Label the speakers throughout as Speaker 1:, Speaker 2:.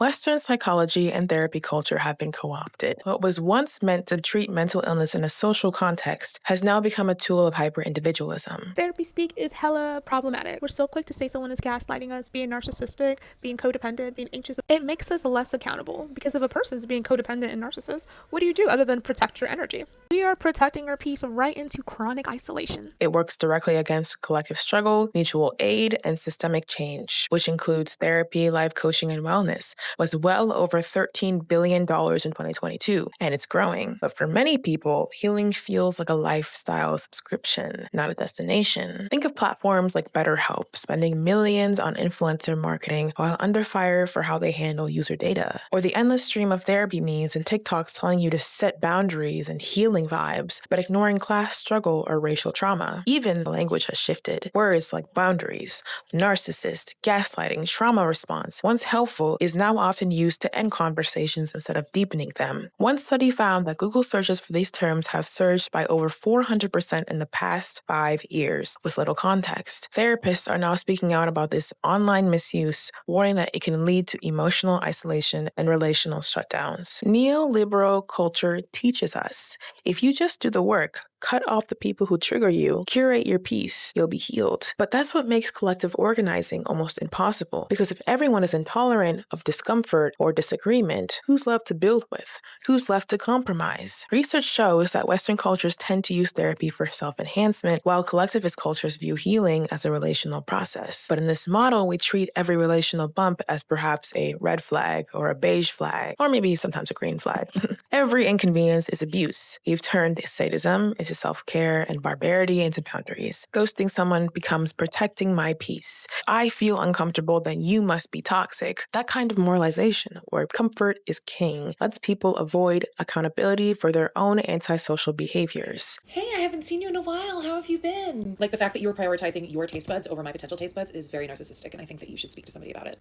Speaker 1: Western psychology and therapy culture have been co-opted. What was once meant to treat mental illness in a social context has now become a tool of hyper-individualism.
Speaker 2: Therapy speak is hella problematic. We're so quick to say someone is gaslighting us, being narcissistic, being codependent, being anxious. It makes us less accountable because if a person's being codependent and narcissist, what do you do other than protect your energy? We are protecting our peace right into chronic isolation.
Speaker 1: It works directly against collective struggle, mutual aid, and systemic change, which includes therapy, life coaching, and wellness, was well over $13 billion in 2022, and it's growing. But for many people, healing feels like a lifestyle subscription, not a destination. Think of platforms like BetterHelp spending millions on influencer marketing while under fire for how they handle user data, or the endless stream of therapy memes and TikToks telling you to set boundaries and healing vibes, but ignoring class struggle or racial trauma. Even the language has shifted. Words like boundaries, narcissist, gaslighting, trauma response, once helpful, is now often used to end conversations instead of deepening them. One study found that Google searches for these terms have surged by over 400% in the past 5 years, with little context. Therapists are now speaking out about this online misuse, warning that it can lead to emotional isolation and relational shutdowns. Neoliberal culture teaches us, if you just do the work, cut off the people who trigger you, curate your peace, you'll be healed. But that's what makes collective organizing almost impossible, because if everyone is intolerant of discomfort or disagreement, who's left to build with? Who's left to compromise? Research shows that Western cultures tend to use therapy for self-enhancement, while collectivist cultures view healing as a relational process. But in this model, we treat every relational bump as perhaps a red flag or a beige flag, or maybe sometimes a green flag. Every inconvenience is abuse. We've turned sadism into self-care and barbarity into boundaries. Ghosting someone becomes protecting my peace. I feel uncomfortable, then you must be toxic. That kind of moralization, where comfort is king, lets people avoid accountability for their own antisocial behaviors.
Speaker 3: Hey, I haven't seen you in a while. How have you been? Like the fact that you were prioritizing your taste buds over my potential taste buds is very narcissistic, and I think that you should speak to somebody about it.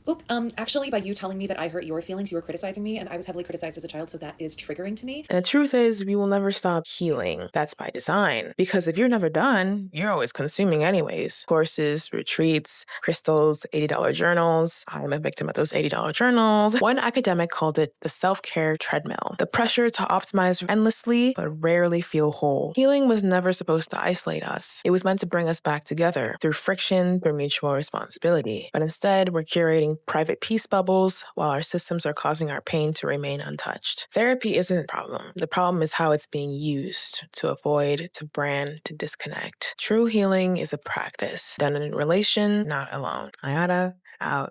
Speaker 3: Actually, by you telling me that I hurt your feelings, you were criticizing me, and I was heavily criticized as a child, so that is triggering to me.
Speaker 1: And the truth is, we will never stop healing. That's by design. Because if you're never done, you're always consuming anyways. Courses, retreats, crystals, $80 journals. I'm a victim of those $80 journals. One academic called it the self-care treadmill. The pressure to optimize endlessly, but rarely feel whole. Healing was never supposed to isolate us. It was meant to bring us back together through friction, through mutual responsibility. But instead, we're curating private peace bubbles while our systems are causing our pain to remain untouched. Therapy isn't the problem. The problem is how it's being used to avoid, to brand, to disconnect. True healing is a practice done in relation, not alone. Ayada, out.